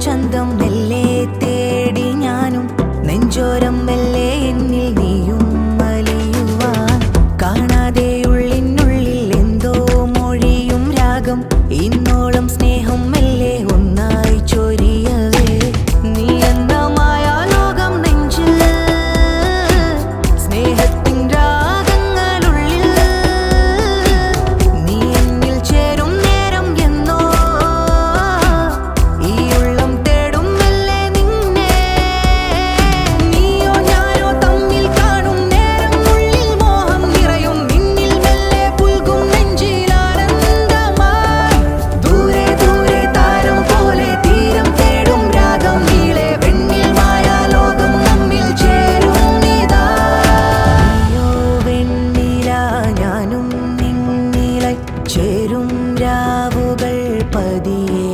ചന്തം മെല്ലെ തേടി ഞാനും നെഞ്ചോരം മെല്ലെ എന്നിൽ നീയും വലിയുവാൻ കാണാതെ ഉള്ളിനുള്ളിൽ എന്തോ മൊഴിയും രാഗം ഇന്നോളം സ്നേഹം മെല്ലെ ഒന്നായി ചൊരിയവേ നീ എന്ന മായാ ലോകം നെഞ്ചിൽ സ്നേഹത്തിൻ രാഗങ്ങളുള്ളിൽ നീ എന്നിൽ ചേരും നേരം എന്നോ ഈ ഉള്ളം തേടും മെല്ലെ നിന്നെ നീയോ ഞാനോ തമ്മിൽ കാണും നേരം ഉള്ളിൽ മോഹം നിറയും നിന്നിൽ മെല്ലെ പുൽകും നെഞ്ചിലാനന്ദമായി ദൂരെ ദൂരെ താരം പോലെ തീരം തേടും രാഗം നീളെ വെണ്ണിൽ മായാ ലോകം നമ്മിൽ ചേരും നീതാ നീയോ വെണ്ണില ഞാനും നിന്നിലായി ചേരും രാവുകൾ പതിയെ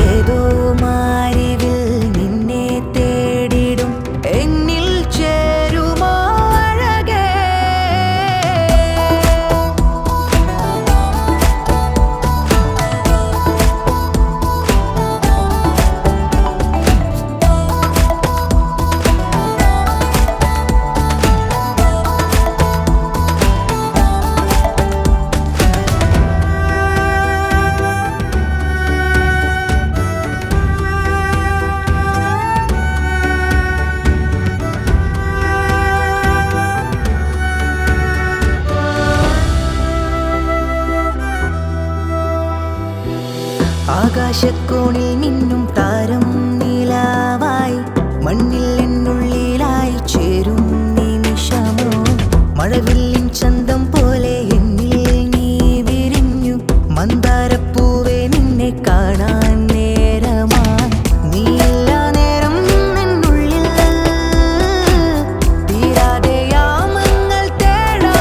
ഏതോ മാരിവിൽ നിന്നെ തേടിടും എന്നിൽ ചേരുമോ അഴകേ ആകാശക്കോണിൽ മിന്നും താരം നിലാവായി മണ്ണിൽ എന്നുള്ളിലായി ചേരും നിമിഷമോ മഴവില്ലിൻ ചന്തം പോലെ എന്നിൽ നീ വിരിഞ്ഞു മന്ദാരപ്പൂവെ നിന്നെ കാണാൻ നേരമായി നീയില്ല നേരം എന്നുള്ളിൽ തീരാതെ യാമങ്ങൾ തേടാ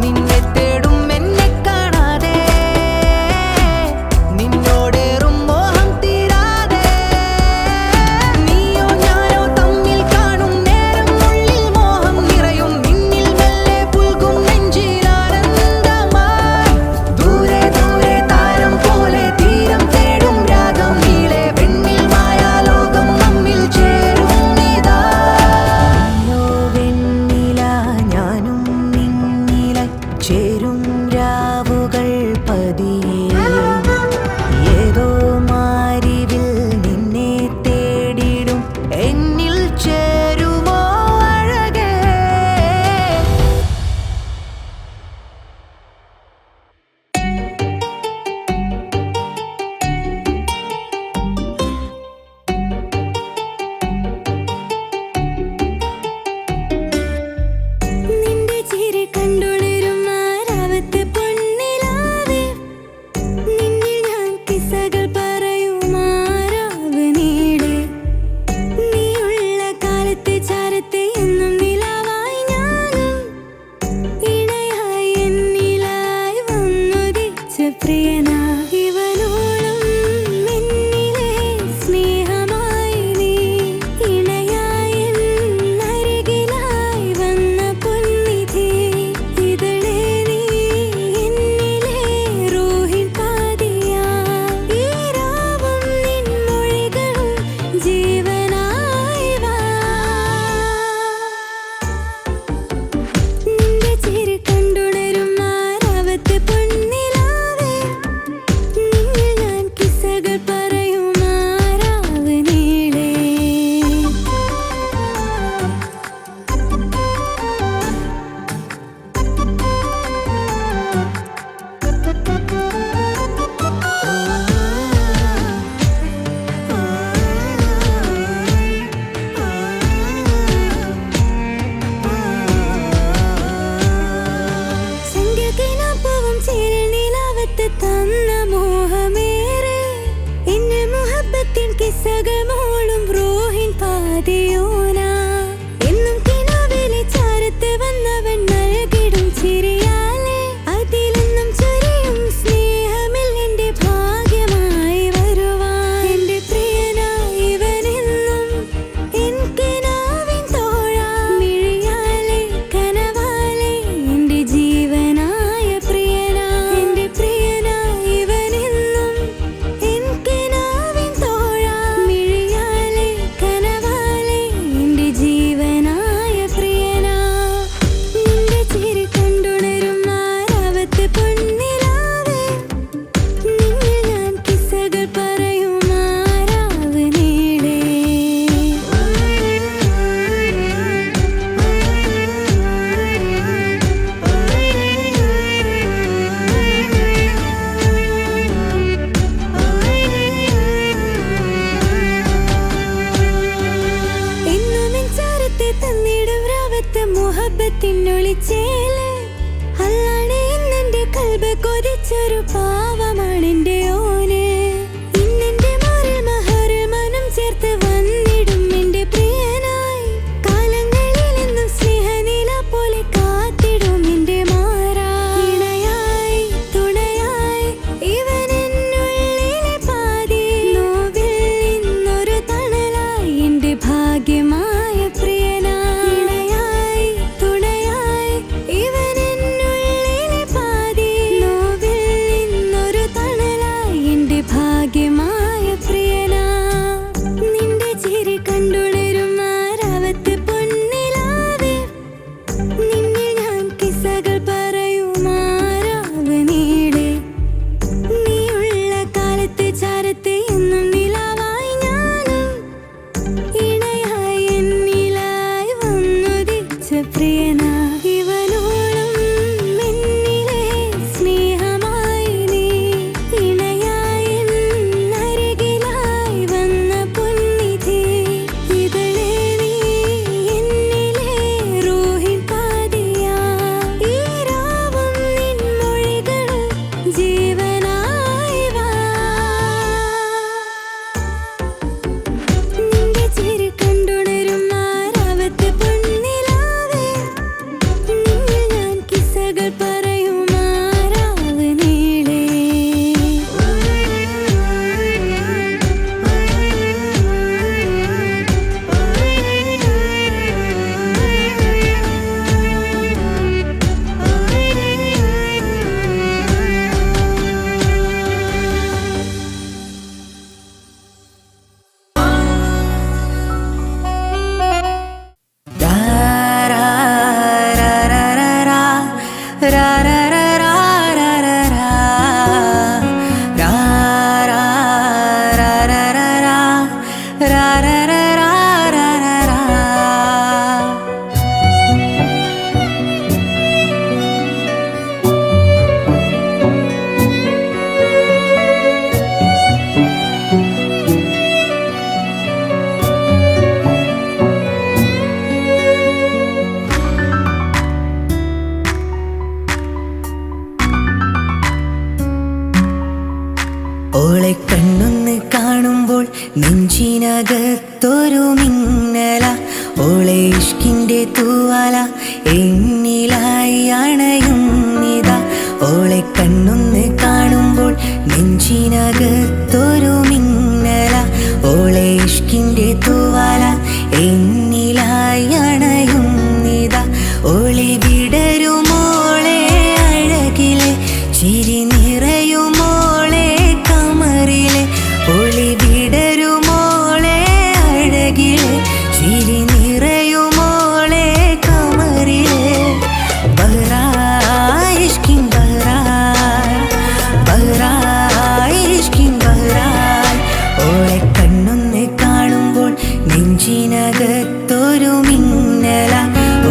നിന്നെ തേടും എന്നെ കാണാതെ നിന്നോടേറും മോഹം തീരാതെ നീയോ ഞാനോ തമ്മിൽ കാണും നേരം ഉള്ളിൽ മോഹം നിറയും നിന്നിൽ മെല്ലെ പുൽകും നെഞ്ചിലാനന്ദമായി ദൂരെ ദൂരെ താരം പോലെ തീരം തേടും രാഗം നീളെ വെണ്ണിൽ മായാ ലോകം നമ്മിൽ ചേരും നീതാ നീയോ വെണ്ണില ഞാനും നിന്നിലായി ചേരും രാവുകൾ പതിയെ ഏതോ മാരിവിൽ നിന്നെ തേടിടും എന്നിൽ ചേരുമോ അഴകേ നിന്റെ ചിരി കണ്ടുണരും ആരാവത്തെ പൊന്നിലാവേ നിന്നിൽ ഞാൻ കിസ്സകൾ പറയുമാരാവ് നീളെ നീയുള്ള കാലത്തെ ചാരത്തെ എന്നും നിലാവായി ഞാനും ഇണയായി എന്നിലായി വന്നുദിച്ച പ്രിയനാ ഇവനോളം എന്നിലെ സ്നേഹമായി നീ ഇണയായി എന്നരികിലായി വന്ന പൊന്നിധി ഇതളേ നീ എന്നിലെ റൂഹിൻ പാതിയാ ഈ രാവും നിൻ മൊഴികളും ജീവനായി വാ നിന്റെ ചിരി കണ്ടുണരും ആരാവത്തെ പൊന്നിലാവേ ഓളെ കണ്ണൊന്ന് കാണുമ്പോൾ നെഞ്ചിനകത്തൊരു മിന്നല, ഓളെ ഇഷ്കിൻ്റെ തൂവാല എന്നിലായി അണയുന്നിതാ. ഓളെ കണ്ണൊന്ന് കാണുമ്പോൾ നെഞ്ചിനകത്തൊരു മിന്നല, ഓളെ ഇഷ്കിൻ്റെ തൂവാല എന്നിലായി അണയുന്നിതാ. ഓളി വിടരുമോളെ അഴകിലെ ചിരി നിറയുമോളെ കമറിലെ, ഒളി വിടരുമോളെ അഴകിലെ ചിരി നിറയുമോളെ കമറിലെ. ബഹ്റായ് ഇഷ്കിൻ ബഹ്റായ്, ബഹ്റായ് ഇഷ്കിൻ ബഹ്റായ്. ഓളെ കണ്ണൊന്ന് കാണുമ്പോൾ നെഞ്ചിനകത്തൊരു മിന്നല,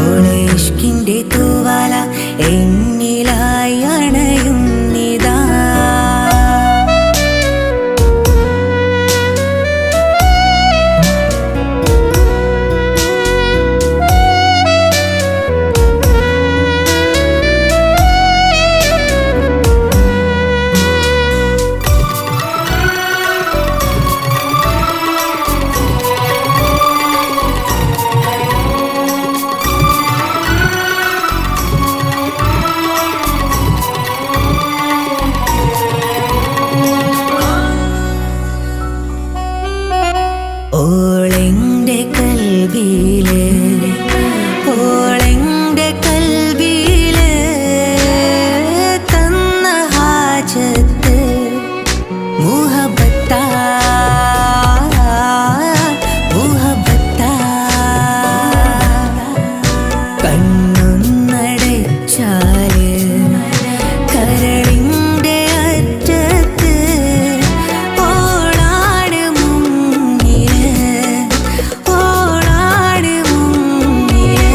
ഓളെ ഇഷ്കിൻ്റെ തൂവാല എന്നിലായി അണയുന്നിതാ. ഓളെൻ്റെ കൽബില്, ഓളെൻ്റെ കൽബില് തന്ന ഹാജത്ത് മുഹബത്താ, മുഹബത്താ. കണ്ണൊന്നടച്ചാല് കരളിൻ്റെ അറ്റത്ത് ഓളാണ് മുന്നില്, ഓളാണ് മുന്നില്.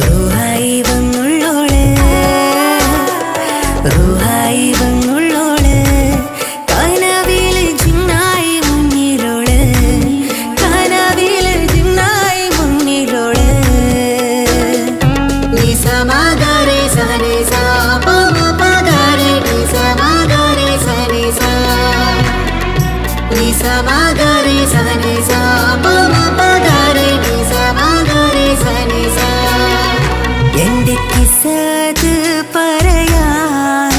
റൂഹായി വന്നുള്ളോള്, റൂഹായി വന്നുള്ളോള്, കനവില് ജിന്നായി മുന്നിലോള്, കനവില് ജിന്നായി മുന്നിലോള്. നിസമഗരെ സനിസ പമപഗരെ നിസമഗരെ സനിസ, നിസമഗരെ സനിസ പമപഗരെ നിസമഗരെ സനിസ. എൻ്റെ കിസ്സത് പറയാൻ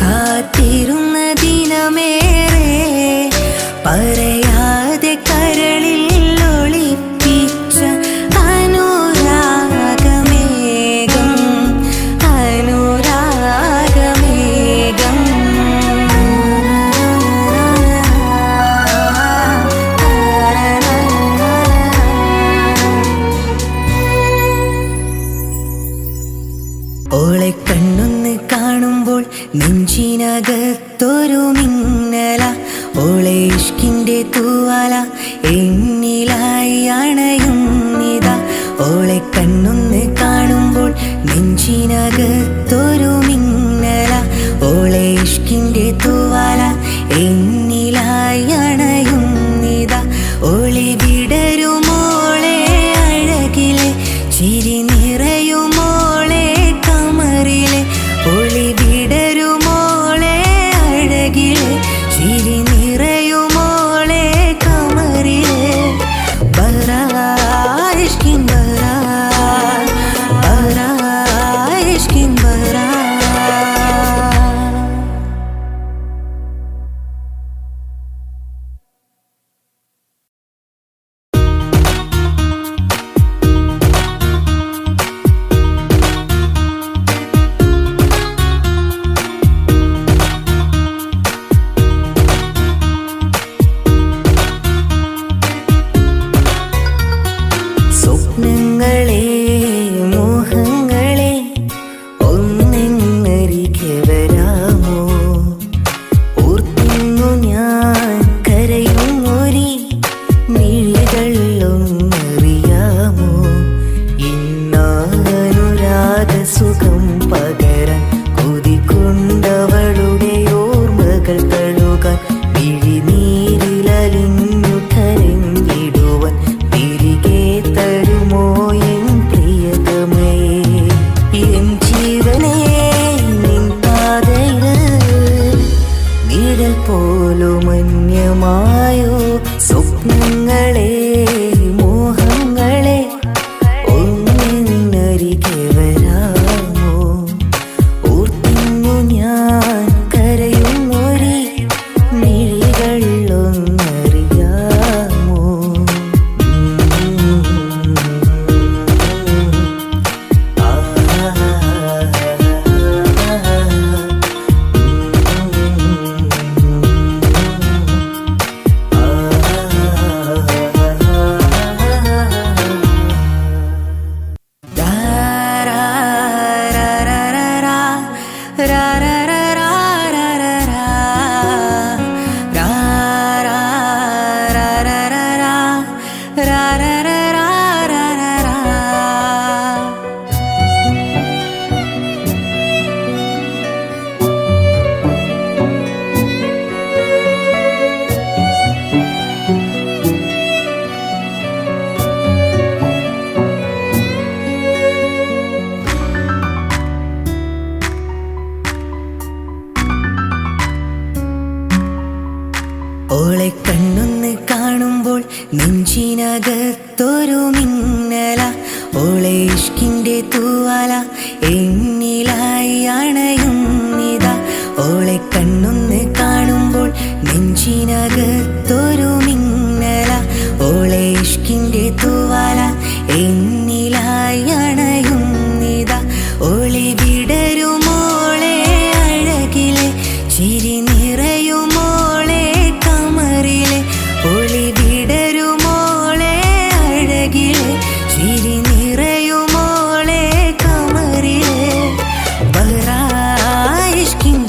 കാത്തിരുന്ന ദിനമേറെ, പറയാതെ കരളിൽ ഒളിപ്പിച്ച അനുരാഗമേഘം, അനുരാഗമേഘം. ഓളെ കണ്ണൊന്ന് കാണുമ്പോൾ നെഞ്ചിനകത്തൊരു മിന്നല, ഓളെ ഇഷ്കിൻ്റെ തൂവാല എന്നിലായി അണയുന്നിതാ. ഓളെ കണ്ണൊന്ന് കാണുമ്പോൾ നെഞ്ചിനകത്തൊരു മിന്നല, ഓളെ ഇഷ്കിൻ്റെ തൂവാല എന്നിലായി അണയുന്നിതാ. ഒളി വിടരുമോളെ അഴകിലെ ചിരി നിറയുമോളെ കമറിലെ, ഒളി വിടരുമോളെ അഴകിലെ ചിരി നിറയുമോളെ കമറിലെ. ബഹ്റായ് ഇഷ്കിൻ ബഹ്റായ്, ബഹ്റായ് ഇഷ്കിൻ നിഴൽ പോലും അന്യമായോ സ്വപ്നങ്ങളെ മോഹങ്ങളെ ഒന്നിനരികെ വരാമോ ഓർത്തിന്നു ഞാൻ കരയുന്നൊരി മിഴികളിലൊന്നറിയാമോ ഓളെ കണ്ണൊന്ന് കാണുമ്പോൾ നെഞ്ചിനകത്തൊരു മിന്നല ഓളെ ഇഷ്കിൻ്റെ തൂവാല എന്നിലായി അണയുന്നിതാ ഓളെ കണ്ണൊന്ന് കാണുമ്പോൾ നെഞ്ചിനകത്തൊരു മിന്നല ഓളെ ഇഷ്കിൻ്റെ തൂവാല എന്നിലായി അണയുന്നിതാ ഓളി വിടരുമോളെ അഴകിലെ ചിരി നിറയുമോളെ കമറിലെ ഒളി വിടരുമോളെ അഴകിലെ ചിരി നിറയുമോളെ കമറിലെ ബഹ്റായിഷ്കിൻ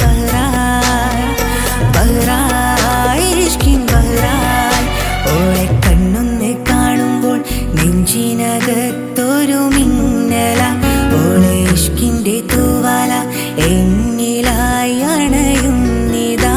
ബഹ്റായിഷ്കിൻ ബഹ്റാൻ ഓളെ കണ്ണൊന്ന് കാണുമ്പോൾ നെഞ്ചിനകത്തൊരു മിന്നല ഓളെ ഇഷ്കിൻ്റെ തൂവാല എന്നിലായി അണയുന്നിതാ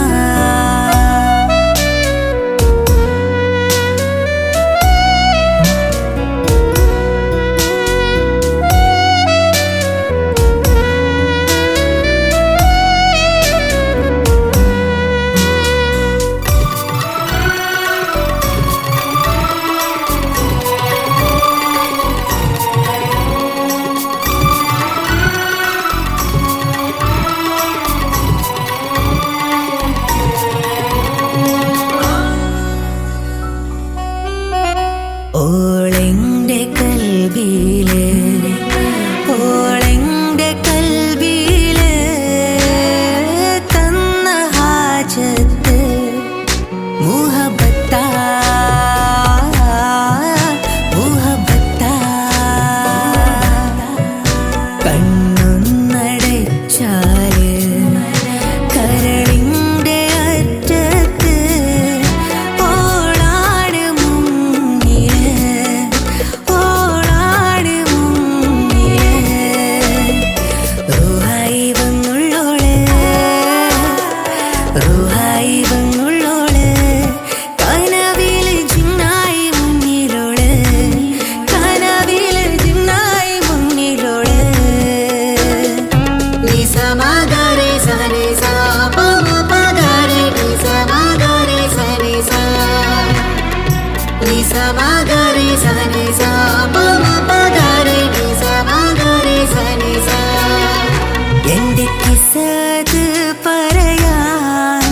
ഓളെൻ്റെ കൽബിലെ ഓളെൻ്റെ കൽബിലെ തന്ന ഹാജത്ത് മുഹബത്താ മുഹബത്താ കണ്ണൊന്നടച്ചാല് കരളിൻ്റെ അറ്റത്ത് ഓളാണ് മുന്നില് ഓളാണ് മുന്നില് റൂഹായി വന്നുള്ളോള് റൂഹായി വന്നുള്ളോള് കനവില് ജിന്നായി മുന്നിലോള് കനവില് ജിന്നായി മുന്നിലോള് നിസമഗരെ സനി സാ പമ പഗരെ നിസമഗരെ സനി സാ നിസമഗരെ സനി സാ പമ പഗരെ നിസമഗരെ സനി സാ എന്റെ കിസ്സത് പറയാൻ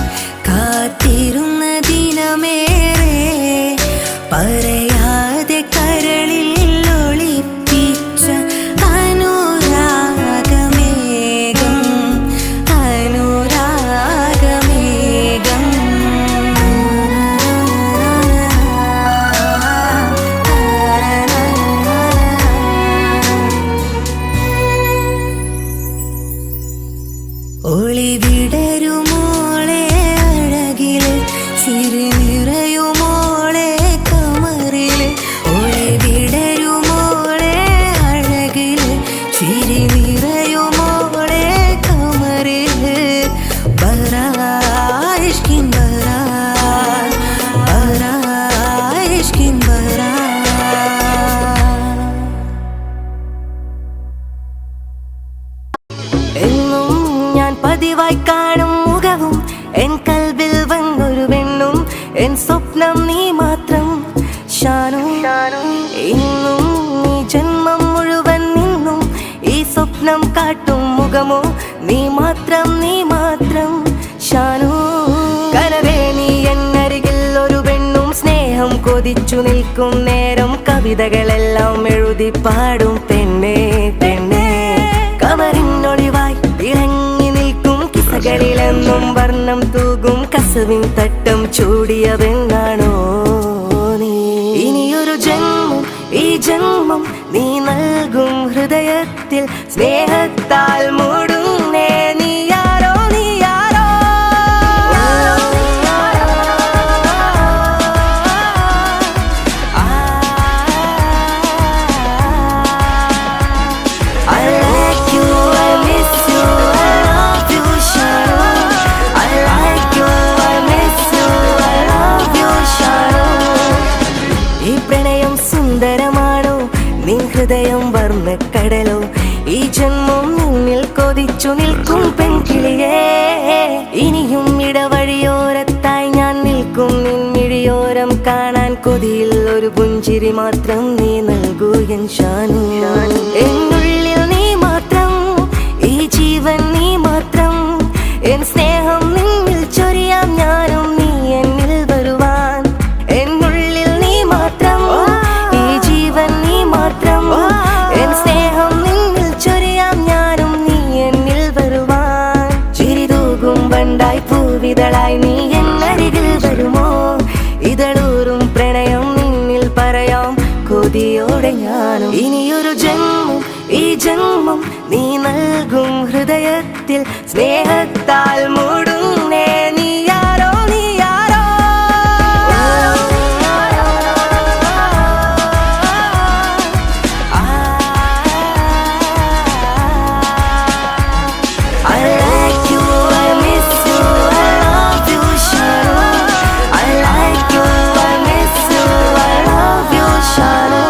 കൊതിച്ചു നിൽക്കും നേരം കവിതകളെല്ലാം എഴുതി പാടും പെണ്ണേ പെണ്ണേ കവറിനൊളിവായി ഇളങ്ങി നിൽക്കും കിസകളിലെന്നും വർണ്ണം തൂകും കസവിൻ തട്ടം ചൂടിയ പെണ്ണാണോ നീ ഇനിയൊരു ജന്മം ഈ ജന്മം നീ നൽകും ഹൃദയത്തിൽ സ്നേഹത്താൽ മൂടുന്നേ നീയാരോ നീയാരോ I like you, I miss you, I love you, Sharo. I like you, I miss you, I love you, Sharo. ഈ പ്രണയം സുന്ദരമാണോ നിൻ ഹൃദയം വർണ്ണക്കടലോ ഈ ജന്മം നിന്നിൽ കൊതിച്ചു നിൽക്കും പെൺകിളിയേ ഇനിയും ഇടവഴിയോരത്തായി ഞാൻ നിൽക്കും നിൻമിഴിയോരം കാണാൻ കൊതിയിൽ ഒരു പുഞ്ചിരി മാത്രം നീ നൽകൂ എൻ ഷാനു എന്നുള്ളിൽ നീ മാത്രം ഈ ജീവൻ നീ മാത്രം എൻ സ്നേഹം നിന്നിൽ ചൊരിയാം ഞാനും നീ എന്നിൽ വരുവാൻ എന്നുള്ളിൽ നീ മാത്രം ഈ ജീവൻ നീ മാത്രം എൻ സ്നേഹം നിന്നിൽ ചൊരിയാം ഞാനും നീ എന്നിൽ വരുവാൻ ചിരിതൂകും വണ്ടായി പൂവിതളായി നീ എന്നരികിൽ വരുമോ ഇതളൂറും പ്രണയം നിന്നിൽ പറയാം കൊതിയോടെ ഞാനും ഇനിയൊരു ജന്മം ഈ ജന്മം നീ നൽകും ഹൃദയത്തിൽ സ്നേഹത്താൽ മൂടുന്നേ നീയാരോ നീയാരോ I like you, I miss you, I love you, Sharo. I like you, I miss you, I love you, Sharo.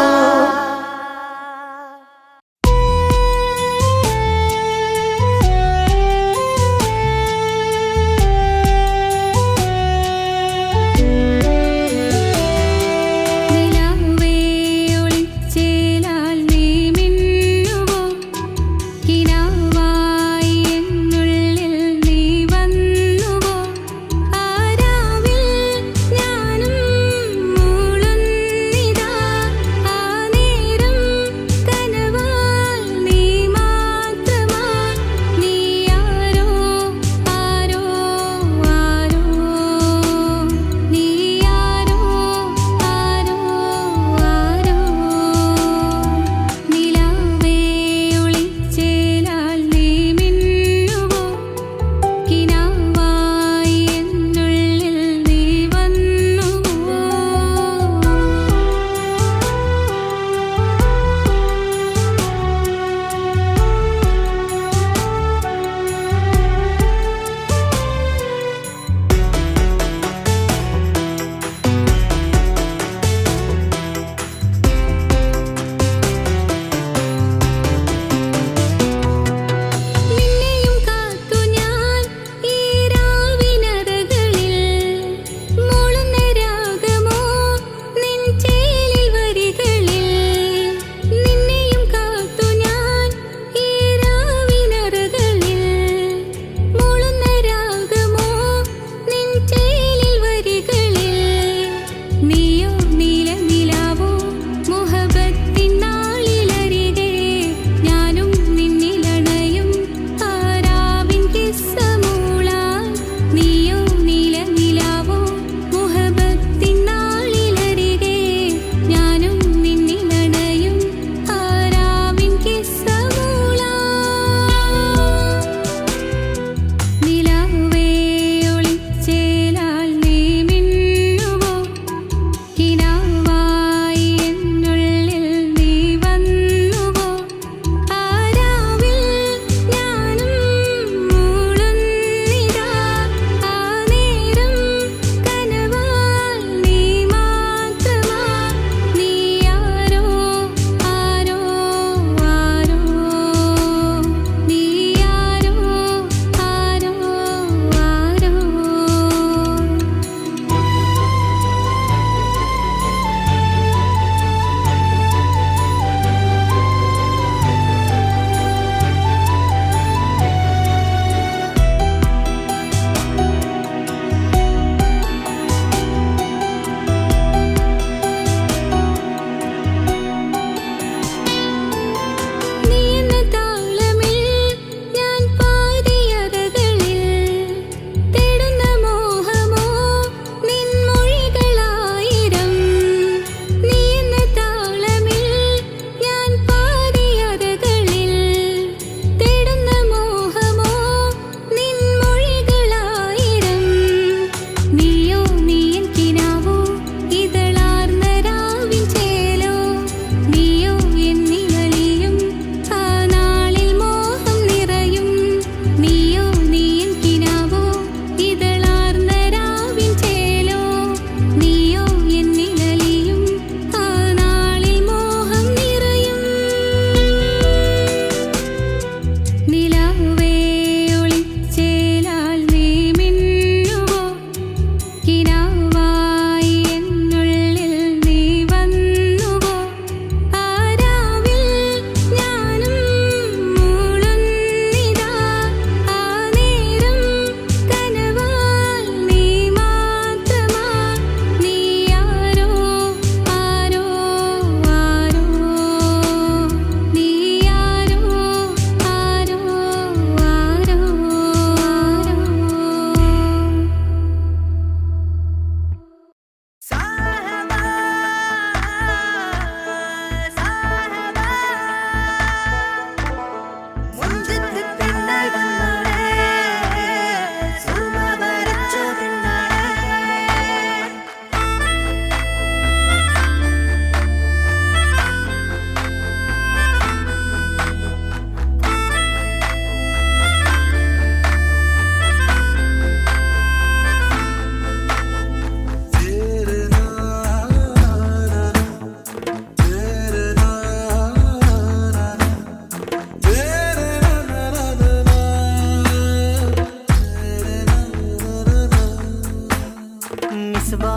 Misbah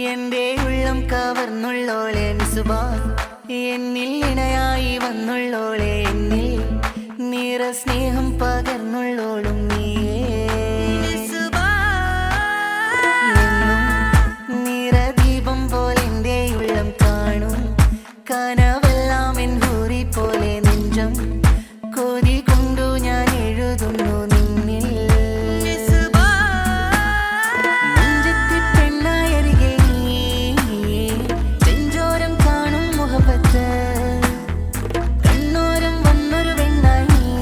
എന്റെ ഉള്ളം കവർന്നുള്ളോളെ മിസ്ബാ എന്നിൽ ഇണയായി വന്നുള്ളോളെ എന്നിൽ നിറ സ്നേഹം പകർന്നുള്ളോളും നീയേ എന്നും നിറദീപം പോലെ എൻ്റെ ഉള്ളം കാണും കനവെല്ലാം എൻ ഹൂറി പോലെ നെഞ്ചം കൊതി കൊണ്ടു ഞാൻ എഴുതുന്നു നിന്നിൽ നെഞ്ചത്തി പെണ്ണായരികെ നീ ചെഞ്ചോരം കാണും മുഹബത്ത് കണ്ണോരം വന്നൊരു വെണ്ണായി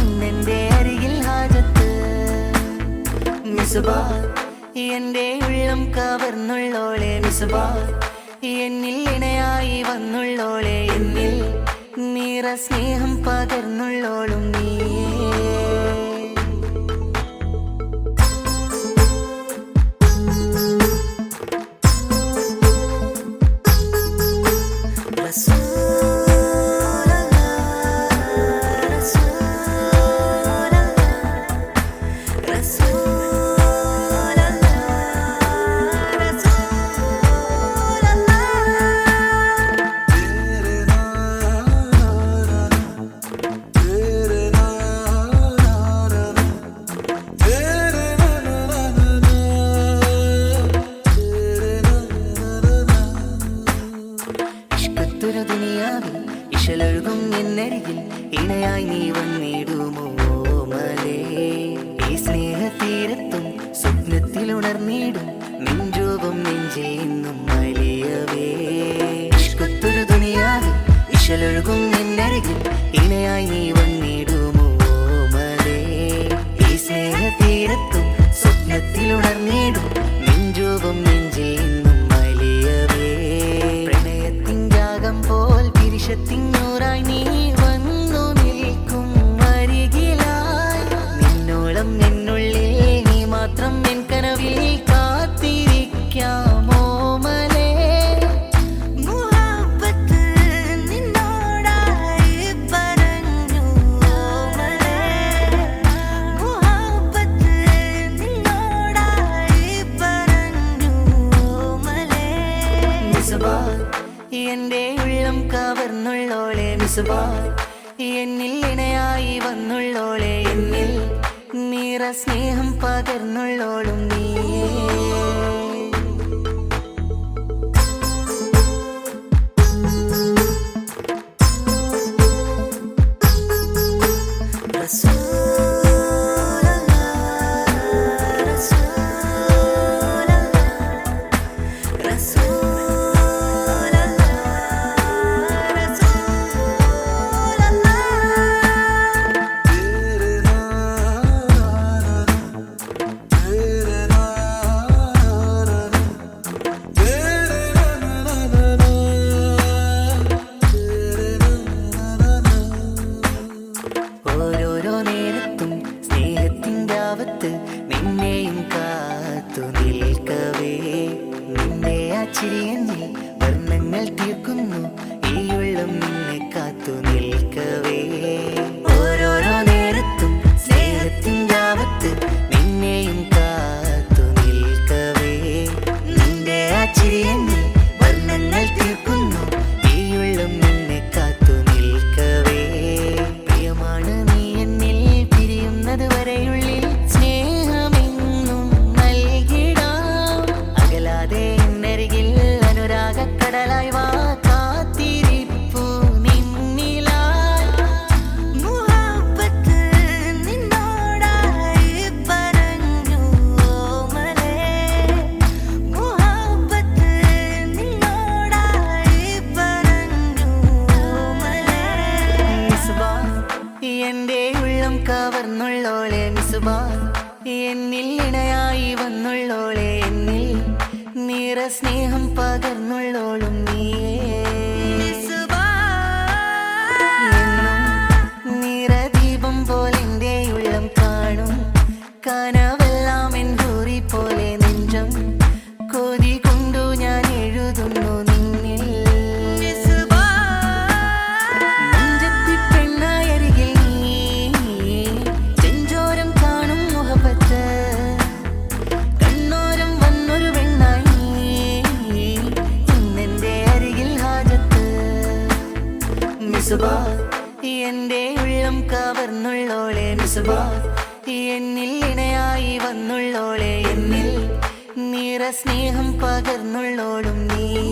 ഇന്നെന്റെ അരികിൽ ഹാജത്ത് മിസ്ബാ എന്റെ ഉള്ളം കവർന്നുള്ളോളെ മിസ്ബാ എന്നിൽ ഇണയായി വന്നുള്ളോളെ എന്നിൽ നിറ സ്നേഹം പകർന്നുള്ളോളും നീയേ ഇശലൊഴുകും എന്നരികിൽ ഇണയായി നീ വന്നിടുമോ മലേ ഈ സ്നേഹതീരത്തും സ്വപ്നത്തിലുണർന്നിടും നെഞ്ചോപം നെഞ്ചിൽ നിന്നും വലിയവേ ഇഷ്കത്തൊരു ദുനിയാവിൽ ഇശലൊഴുകും എന്നരികിൽ ഇണയായി നീ വന്നിടുമോ മലേ ഈ സ്നേഹതീരത്തും സ്വപ്നത്തിലുണർന്നിടും നെഞ്ചോപം നെഞ്ചിൽ നിന്നും വലിയവേ പ്രണയത്തിൻ രാഗം പോൽ പിരിശത്തിനൂറായി നീ വന്നു നിൽക്കും അരികിലായി നിന്നോളം എന്നുള്ളിൽ നീ മാത്രം എൻ കനവിൽ കാത്തിരിക്കാമോ മലേ മുഹബ്ബത്ത് നിന്നോടായി പറഞ്ഞു മലേ മുഹബ്ബത്ത് നിന്നോടായി പറഞ്ഞു മലേ മിസ്ബാ എന്റെ ഉള്ളം കവർന്നുള്ളോളെ മിസ്ബാ എന്നിൽ ഇണയായി വന്നുള്ളോളെ എന്നിൽ നിറ സ്നേഹം പകർന്നുള്ളോളും നീയേ ഓരോരോ നേരത്തും സ്നേഹത്തിൻ്റെ ആവത്ത് നിന്നെയും കാത്തു നിൽക്കവേ നിന്റെ ആ ചിരി എന്നിൽ വർണ്ണങ്ങൾ തീർക്കുന്നു ഈ ഉള്ളം നിന്നെ കാത്തു നിൽക്കവേ ഓരോരോ നേരത്തും സ്നേഹത്തിൻ്റെ ആവത്ത് നിന്നെയും കാത്തു നിൽക്കവേ നിന്റെ ആ ചിരി എന്നിൽ വർണ്ണങ്ങൾ തീർക്കുന്നു ഈ ഉള്ളം നിന്നെ കാത്തു നിൽക്കവേ പ്രിയമാണ് നീ എന്നിൽ പിരിയുന്നത് വരെയുള്ളിൽ സ്നേഹമെന്നും നൽകിടാം അകലാതെ എന്നരികിൽ അനുരാഗക്കടലായി വാ കാത്തിരിപ്പു നിന്നിലായി മുഹബ്ബത്ത് നിന്നോടായി പറഞ്ഞു മലേ മുഹബ്ബത്ത് നിന്നോടായി പറഞ്ഞു മലേ മിസ്ബാ എന്റെ ഉള്ളം കവർന്നുള്ളോളെ മിസ്ബാ എന്നിൽ ഇണയായി വന്നുള്ളോളെ എന്നിൽ നിറ സ്നേഹം പകർന്നുള്ളോളും നീയേ എന്നും നിറദീപം പോലെ എൻ്റെ ഉള്ളം കാണും കനവെല്ലാം എൻ ഹൂറി പോലെ നെഞ്ചം കൊതി കൊണ്ടു ഞാൻ എഴുതുന്നു നിന്നിൽ നെഞ്ചത്തി പെണ്ണായരികിൽ നീ ചെഞ്ചോരം കാണും മുഹബത്ത് കണ്ണോരം മിസ്ബാഹ് എന്നിൽ ഇണയായി വന്നുള്ളോളെ എന്നിൽ നിറ സ്നേഹം പകർന്നുള്ളോളും നീയേ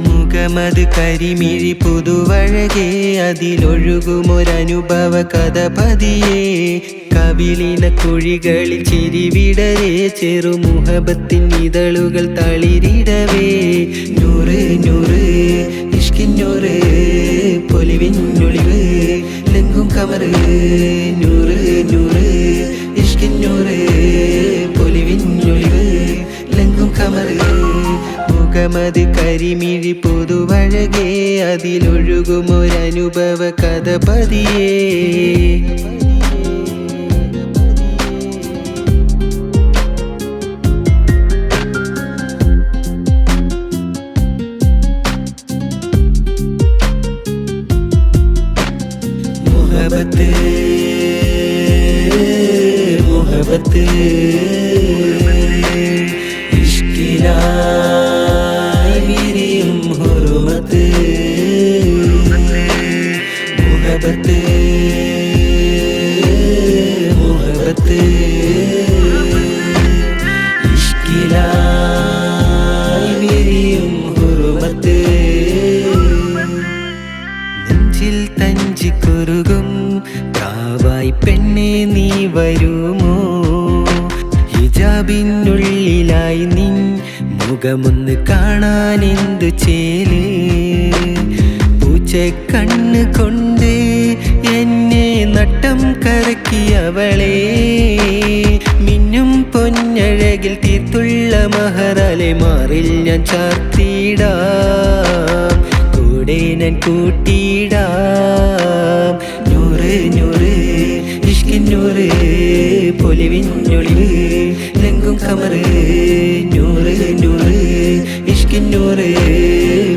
മുഖമത് കരിമിഴി പുതുവഴകേ അതിലൊഴുകുമൊരനുഭവ കഥ പതിയേ കവിളിന കുഴികളിൽ ചിരിവിടരേ ചെറുമുഹബത്തിൻ ഇതളുകൾ തളിരിടവേ നൂറ് നൂറ് ഇഷ്കിന്നൂറ് പൊലിവിന്നൊളിവ് ലെങ്കും കമറ് നൂറ് നൂറ് ഇഷ്കിന്നൂറ് പൊലിവിന്നൊളിവ് ലെങ്കും കമറ് മുഖമത് കരിമിഴി പുതുവഴകേ അതിലൊഴുകുമൊരനുഭവ കഥ പതിയേ മുഹബത്ത് മുഹബത്ത് ഇഷ്കിലായി വിരിയും ഹുറുമത്ത് മുഹബത്ത് മുഹബത്ത് ഇഷ്കിലായി വിരിയും ഹുറുമത്ത് നെഞ്ചിൽ തഞ്ചിക്കുറുകും പ്രാവായി പെണ്ണെ നീ വരുമോ ഹിജാബിനുള്ളിലായി നിൻ മുഖമൊന്ന് കാണാൻ എന്തു ചേല് പൂച്ചക്കണ്ണ് കൊണ്ട് എന്നെ നട്ടം കറക്കിയവളെ മിന്നും പൊന്നഴകിൽ തീർത്തുള്ള മഹറാലെ മാറിൽ ഞാൻ ചാർത്തിടാം കൂടെ ഞാൻ കൂട്ടിടാം നൂറ് നൂറ് ഇഷ്കിന്നൂറ് പൊലിവിന്നൊളിവ് ലെങ്കും കമറ് നൂറ് നൂറ് ഇഷ്കിന്നൂറ്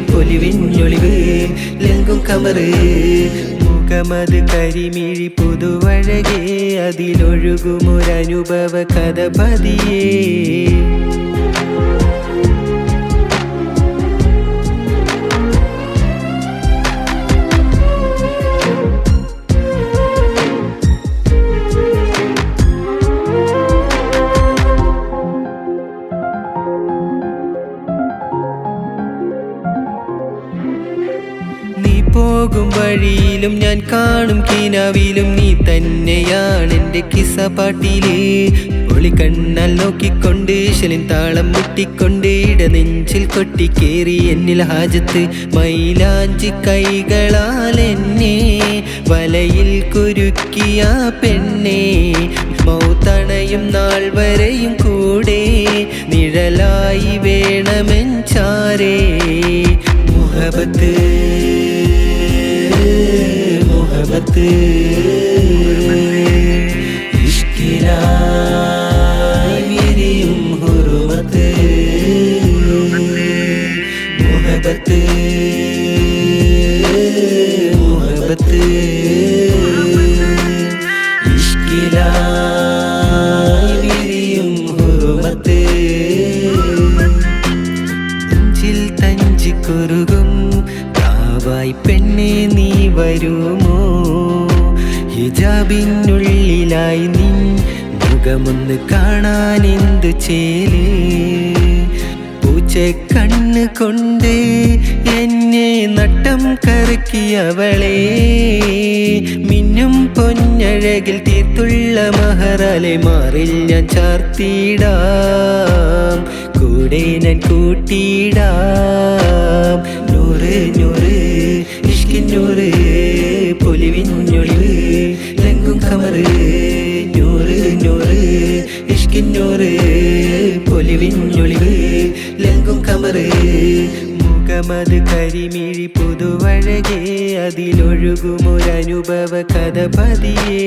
പൊലിവിന്നൊളിവ് ലെങ്കും കമറ് മുഖമത് കരിമിഴി പുതുവഴകേ അതിലൊഴുകുമൊരനുഭവ കഥ പതിയേ പോകും വഴിയിലും ഞാൻ കാണും കിനാവിലും നീ തന്നെയാണ് എൻ്റെ കിസ്സപ്പാട്ടില് ഒളിക്കണ്ണാൽ നോക്കിക്കൊണ്ട് ശലിൻ താളം മുട്ടിക്കൊണ്ട് ഇടനെഞ്ചിൽ കൊട്ടിക്കേറി എന്നിൽ ഹാജത്ത് മൈലാഞ്ചി കൈകളാൽ എന്നെ വലയിൽ കുരുക്കിയ പെണ്ണെ മൗത്തണയും നാൾ വരെയും കൂടെ നിഴലായി വേണമെഞ്ചാരേ മുഹബത്ത് മുഹബത്ത് ഇഷ്കിലായി വിരിയും ഹുറുമത്ത് മുഹബത്ത് മുഹബത്ത് ഇഷ്കിലായി വിരിയും ഹുറുമത്ത് നെഞ്ചിൽ തഞ്ചിക്കുറുകും പ്രാവായി പെണ്ണെ നീ വരുമോ ഹിജാബിനുള്ളിലായി നിൻ മുഖമൊന്ന് കാണാൻ എന്തു ചേല് പൂച്ചക്കണ്ണ് കൊണ്ട് എന്നെ നട്ടം കറക്കിയവളെ മിന്നും പൊന്നഴകിൽ തീർത്തുള്ള മഹറാലെ മാറിൽ ഞാൻ ചാർത്തിടാം കൂടെ ഞാൻ കൂട്ടിടാം നൂറ് നൂറ് ഇഷ്കിന്നൂറ് പൊലിവിന്നൊളിവ് ലെങ്കും കമറ് നൂറ് നൂറ് ഇഷ്കിന്നൂറ് പൊലിവിന്നൊളിവ് ലെങ്കും കമറ് മുഖമത് കരിമിഴി പുതുവഴകേ അതിലൊഴുകുമൊരനുഭവ കഥ പതിയേ